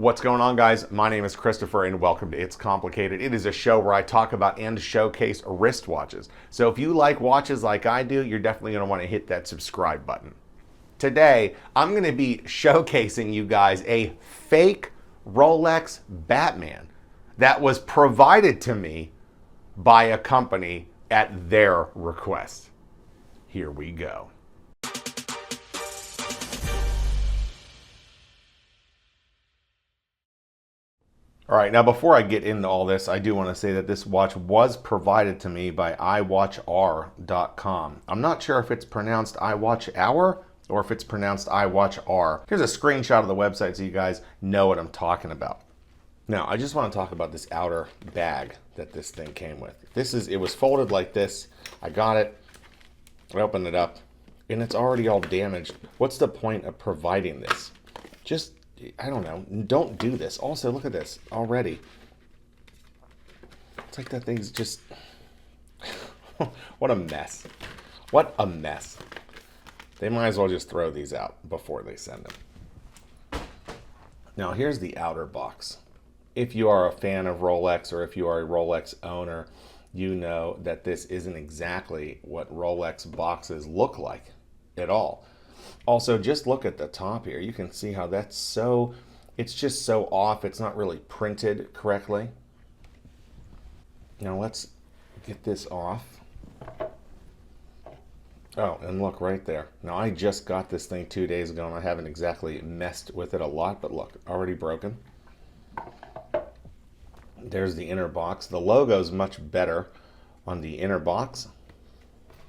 What's going on, guys? My name is Christopher and welcome to It's Complicated. It is a show where I talk about and showcase wristwatches. So if you like watches like I do, you're definitely going to want to hit that subscribe button. Today, I'm going to be showcasing you guys a fake Rolex Batman that was provided to me by a company at their request. Here we go. All right, now before I get into all this, I do want to say that this watch was provided to me by iWatchR.com. I'm not sure if it's pronounced iWatchHour or if it's pronounced iWatchR. Here's a screenshot of the website so you guys know what I'm talking about. Now, I just want to talk about this outer bag that this thing came with. It was folded like this. I got it, I opened it up, and it's already all damaged. What's the point of providing this? I don't know. Don't do this. Also, look at this already. It's like that thing's just... What a mess. What a mess. They might as well just throw these out before they send them. Now, here's the outer box. If you are a fan of Rolex or if you are a Rolex owner, you know that this isn't exactly what Rolex boxes look like at all. Also, just look at the top here. You can see how it's just so off. It's not really printed correctly. Now let's get this off. Oh, and look right there. Now I just got this thing 2 days ago and I haven't exactly messed with it a lot, but look, already broken. There's the inner box. The logo's much better on the inner box.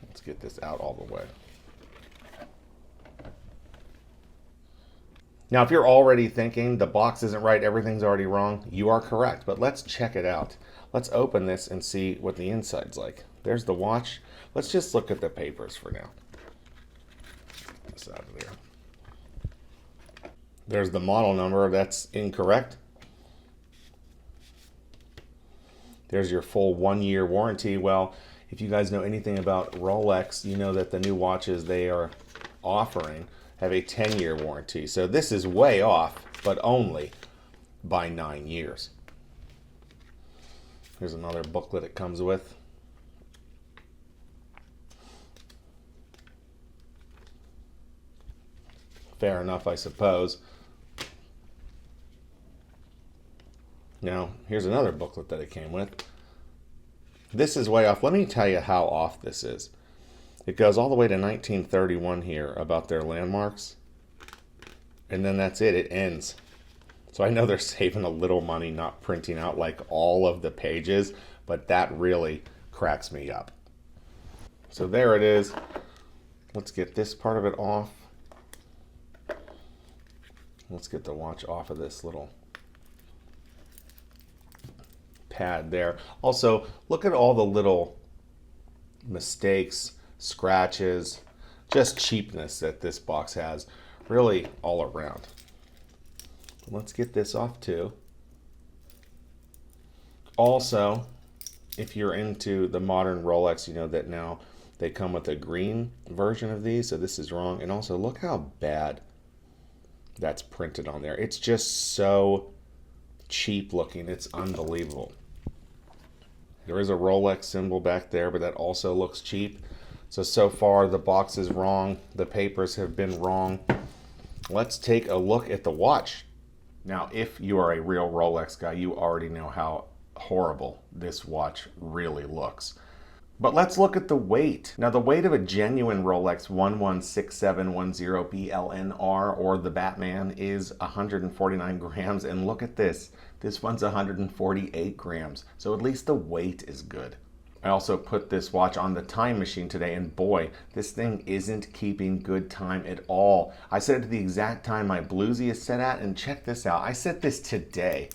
Let's get this out all the way. Now, if you're already thinking the box isn't right, everything's already wrong, you are correct. But let's check it out. Let's open this and see what the inside's like. There's the watch. Let's just look at the papers for now. Get this out of there. There's the model number. That's incorrect. There's your full 1-year warranty. Well, if you guys know anything about Rolex, you know that the new watches they are offering have a 10-year warranty. So this is way off, but only by 9 years. Here's another booklet it comes with. Fair enough, I suppose. Now, here's another booklet that it came with. This is way off. Let me tell you how off this is. It goes all the way to 1931 here about their landmarks. And then that's it. It ends. So I know they're saving a little money not printing out like all of the pages, but that really cracks me up. So there it is. Let's get this part of it off. Let's get the watch off of this little pad there. Also, look at all the little mistakes, scratches, just cheapness that this box has, really all around. Let's get this off too. Also, if you're into the modern Rolex, you know that now they come with a green version of these, so this is wrong. And also, look how bad that's printed on there. It's just so cheap looking. It's unbelievable. There is a Rolex symbol back there, but that also looks cheap. So far the box is wrong. The papers have been wrong. Let's take a look at the watch. Now, if you are a real Rolex guy, you already know how horrible this watch really looks. But let's look at the weight. Now, the weight of a genuine Rolex 116710 BLNR or the Batman is 149 grams. And look at this. This one's 148 grams. So at least the weight is good. I also put this watch on the time machine today, and boy, this thing isn't keeping good time at all. I set it to the exact time my bluesy is set at, and check this out. I set this today,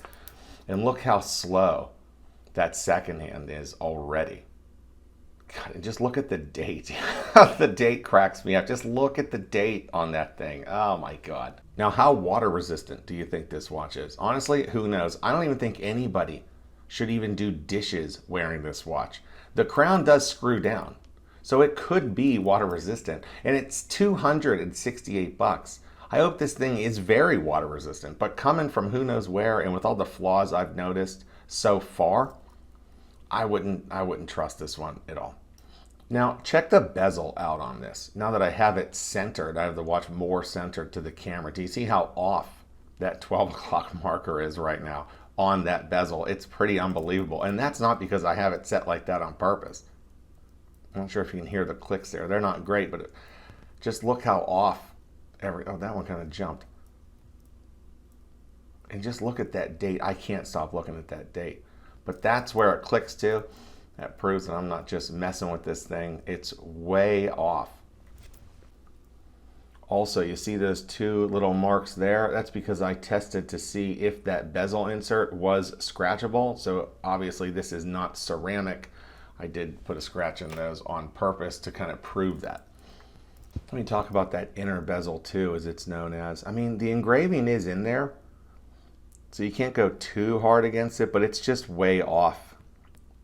and look how slow that second hand is already. God, and just look at the date. The date cracks me up. Just look at the date on that thing. Oh my God. Now, how water resistant do you think this watch is? Honestly, who knows? I don't even think anybody should even do dishes wearing this watch. The crown does screw down, so it could be water resistant, and it's $268. I hope this thing is very water resistant, but coming from who knows where and with all the flaws I've noticed so far, I wouldn't trust this one at all. Now, check the bezel out on this. Now that I have it centered, I have the watch more centered to the camera. Do you see how off that 12 o'clock marker is right now on that bezel? It's pretty unbelievable. And that's not because I have it set like that on purpose. I'm not sure if you can hear the clicks there. They're not great, but just look how off oh, that one kind of jumped. And just look at that date. I can't stop looking at that date. But that's where it clicks to. That proves that I'm not just messing with this thing. It's way off. Also, you see those two little marks there? That's because I tested to see if that bezel insert was scratchable. So obviously this is not ceramic. I did put a scratch in those on purpose to kind of prove that. Let me talk about that inner bezel too, as it's known as. I mean, the engraving is in there, so you can't go too hard against it, but it's just way off.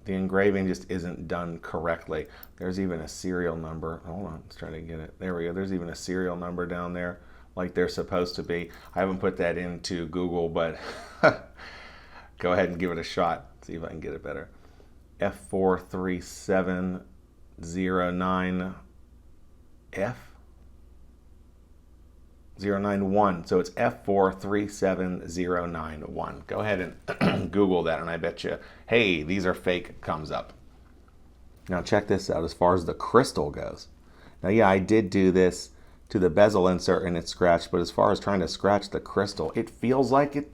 The engraving just isn't done correctly. There's even a serial number. Hold on, let's try to get it. There we go. There's even a serial number down there like they're supposed to be. I haven't put that into Google, but go ahead and give it a shot. See if I can get it better. F43709F 091. So it's F437091. Go ahead and Google that, and I bet you, hey, these are fake, comes up. Now check this out as far as the crystal goes. Now, yeah, I did do this to the bezel insert and it's scratched, but as far as trying to scratch the crystal, it feels like it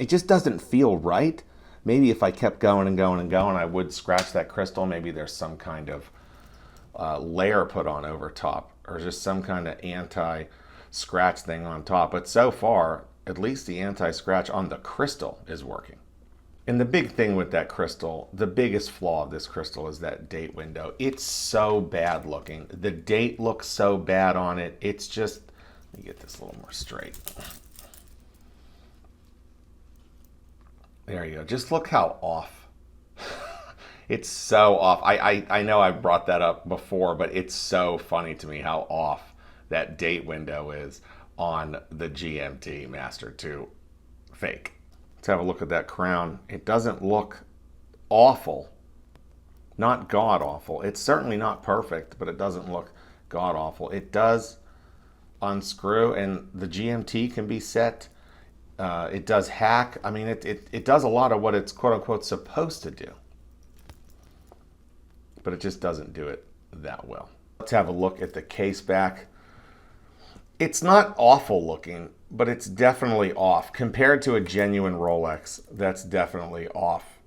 just doesn't feel right. Maybe if I kept going and going and going, I would scratch that crystal. Maybe there's some kind of layer put on over top, or just some kind of anti-scratch thing on top. But so far, at least the anti-scratch on the crystal is working. And the big thing with that crystal, the biggest flaw of this crystal is that date window. It's so bad looking. The date looks so bad on it. It's just, let me get this a little more straight. There you go. Just look how off. It's so off. I know I brought that up before, but it's so funny to me how off that date window is on the GMT Master 2 fake. Let's have a look at that crown. It doesn't look awful. Not god-awful. It's certainly not perfect, but it doesn't look god-awful. It does unscrew, and the GMT can be set. It does hack. I mean, it does a lot of what it's quote-unquote supposed to do. But it just doesn't do it that well. Let's have a look at the case back. It's not awful looking, but it's definitely off. Compared to a genuine Rolex, that's definitely off.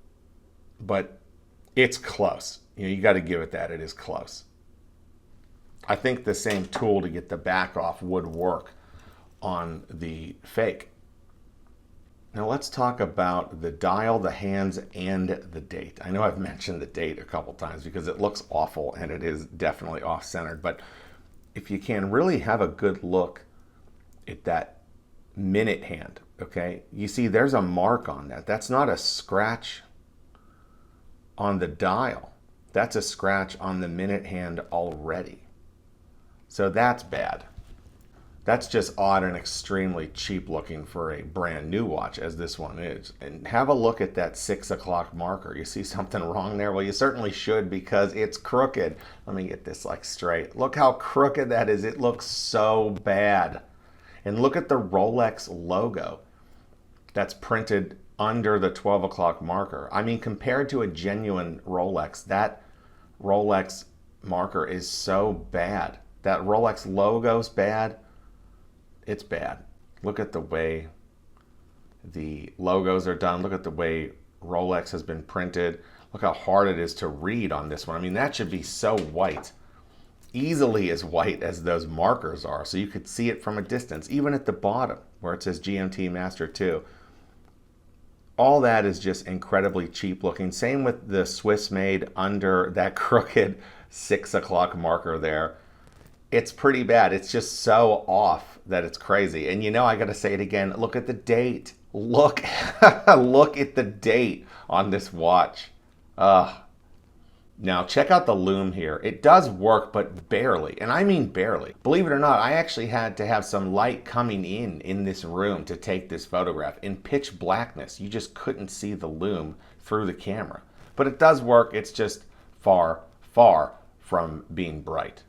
But it's close. You know, you got to give it that. It is close. I think the same tool to get the back off would work on the fake. Now let's talk about the dial, the hands, and the date. I know I've mentioned the date a couple times because it looks awful and it is definitely off-centered, but if you can really have a good look at that minute hand, okay, you see there's a mark on that. That's not a scratch on the dial. That's a scratch on the minute hand already. So that's bad. That's just odd and extremely cheap looking for a brand new watch, as this one is. And have a look at that 6 o'clock marker. You see something wrong there? Well, you certainly should, because it's crooked. Let me get this like straight. Look how crooked that is. It looks so bad. And look at the Rolex logo that's printed under the 12 o'clock marker. I mean, compared to a genuine Rolex, that Rolex marker is so bad. That Rolex logo's bad. It's bad. Look at the way the logos are done. Look at the way Rolex has been printed. Look how hard it is to read on this one. I mean, that should be so white. Easily as white as those markers are. So you could see it from a distance, even at the bottom where it says GMT Master 2. All that is just incredibly cheap looking. Same with the Swiss made under that crooked 6 o'clock marker there. It's pretty bad. It's just so off that it's crazy. And you know, I got to say it again. Look at the date. Look, look at the date on this watch. Now check out the Lume here. It does work, but barely, and I mean barely. Believe it or not, I actually had to have some light coming in this room to take this photograph. In pitch blackness, you just couldn't see the Lume through the camera. But it does work, it's just far, far from being bright.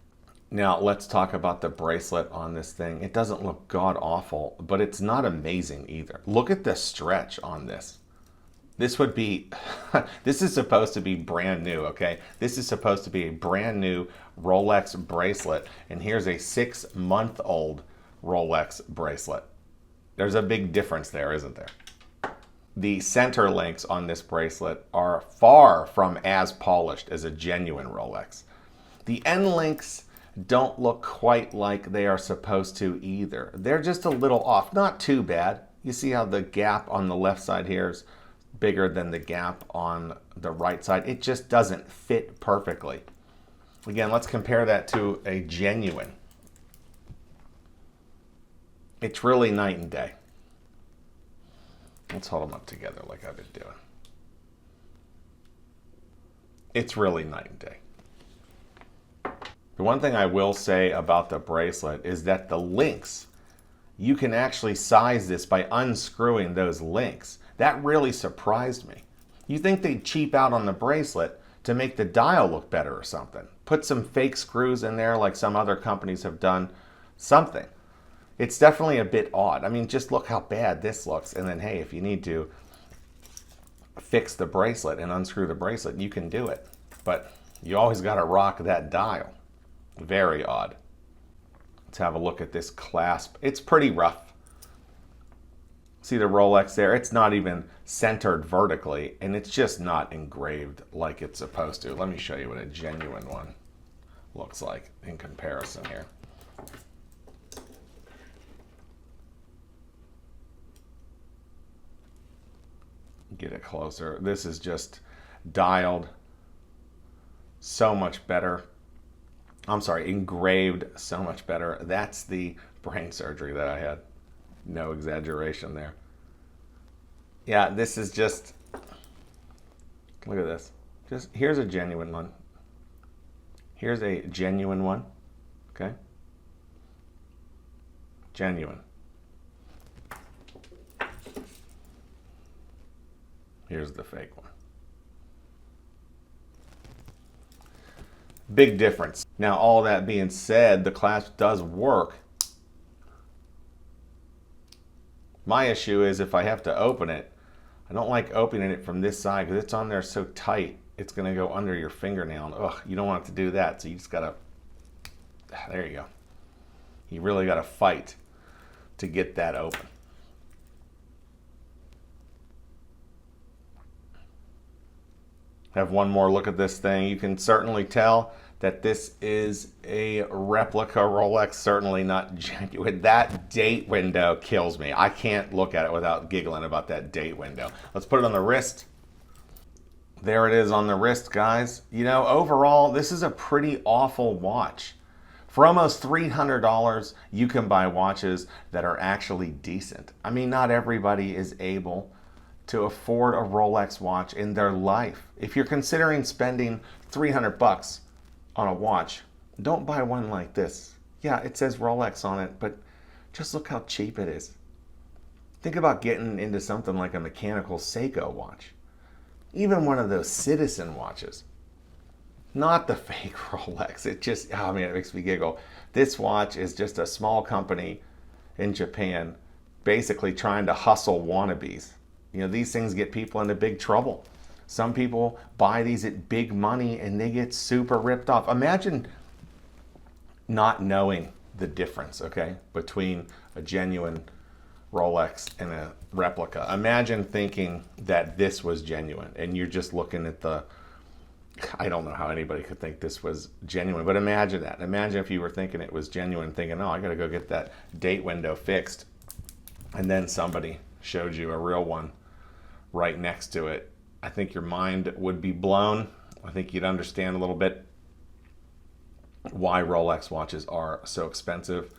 Now let's talk about the bracelet on this thing. It doesn't look god awful, but it's not amazing either. Look at the stretch on this. This would be, this is supposed to be brand new, okay? This is supposed to be a brand new Rolex bracelet, and here's a 6-month-old Rolex bracelet. There's a big difference there, isn't there? The center links on this bracelet are far from as polished as a genuine Rolex. The end links don't look quite like they are supposed to either. They're just a little off, not too bad. You see how the gap on the left side here is bigger than the gap on the right side. It just doesn't fit perfectly. Again, let's compare that to a genuine. It's really night and day. Let's hold them up together like I've been doing. It's really night and day. The one thing I will say about the bracelet is that the links, you can actually size this by unscrewing those links. That really surprised me. You think they'd cheap out on the bracelet to make the dial look better or something. Put some fake screws in there like some other companies have done. Something. It's definitely a bit odd. I mean, just look how bad this looks. And then, hey, if you need to fix the bracelet and unscrew the bracelet, you can do it. But you always got to rock that dial. Very odd. Let's have a look at this clasp. It's pretty rough. See the Rolex there? It's not even centered vertically, and it's just not engraved like it's supposed to. Let me show you what a genuine one looks like in comparison here. Get it closer. This is just dialed so much better. I'm sorry, engraved so much better. That's the brain surgery that I had. No exaggeration there. Yeah, this is just, look at this. Just, here's a genuine one. Here's a genuine one, okay? Genuine. Here's the fake one. Big difference. Now, all that being said, the clasp does work. My issue is if I have to open it, I don't like opening it from this side because it's on there so tight, it's going to go under your fingernail. And, ugh, you don't want it to do that, so you just got to, there you go. You really got to fight to get that open. Have one more look at this thing. You can certainly tell that this is a replica Rolex, certainly not genuine. That date window kills me. I can't look at it without giggling about that date window. Let's put it on the wrist. There it is on the wrist, guys. You know, overall, this is a pretty awful watch. For almost $300, you can buy watches that are actually decent. I mean, not everybody is able to afford a Rolex watch in their life. If you're considering spending 300 bucks on a watch, don't buy one like this. Yeah, it says Rolex on it, but just look how cheap it is. Think about getting into something like a mechanical Seiko watch. Even one of those Citizen watches. Not the fake Rolex. It just, oh man, it makes me giggle. This watch is just a small company in Japan basically trying to hustle wannabes. You know, these things get people into big trouble. Some people buy these at big money and they get super ripped off. Imagine not knowing the difference, okay, between a genuine Rolex and a replica. Imagine thinking that this was genuine and you're just looking at the, I don't know how anybody could think this was genuine, but imagine that. Imagine if you were thinking it was genuine, thinking, oh, I gotta go get that date window fixed. And then somebody showed you a real one right next to it. I think your mind would be blown. I think you'd understand a little bit why Rolex watches are so expensive.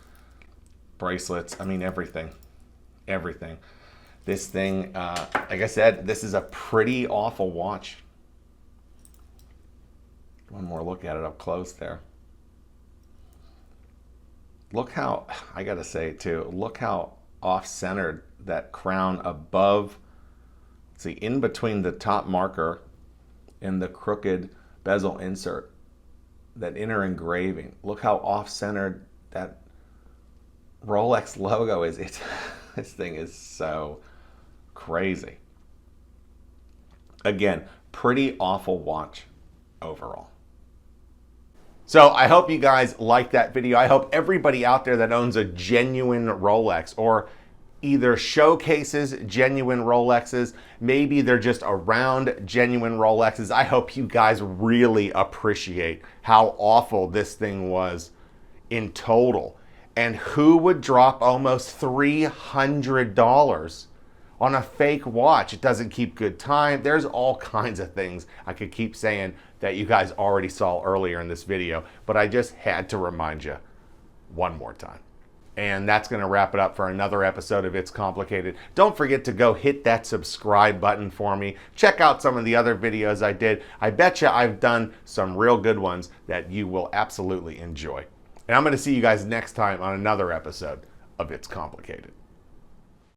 Bracelets, I mean, everything. Everything. This thing, like I said, this is a pretty awful watch. One more look at it up close there. Look how, I gotta say too, look how off-centered that crown above, see, in between the top marker and the crooked bezel insert, that inner engraving. Look how off-centered that Rolex logo is. This thing is so crazy. Again, pretty awful watch overall. So I hope you guys liked that video. I hope everybody out there that owns a genuine Rolex or either showcases genuine Rolexes, maybe they're just around genuine Rolexes. I hope you guys really appreciate how awful this thing was in total. And who would drop almost $300 on a fake watch? It doesn't keep good time. There's all kinds of things I could keep saying that you guys already saw earlier in this video, but I just had to remind you one more time. And that's going to wrap it up for another episode of It's Complicated. Don't forget to go hit that subscribe button for me. Check out some of the other videos I did. I bet you I've done some real good ones that you will absolutely enjoy. And I'm going to see you guys next time on another episode of It's Complicated.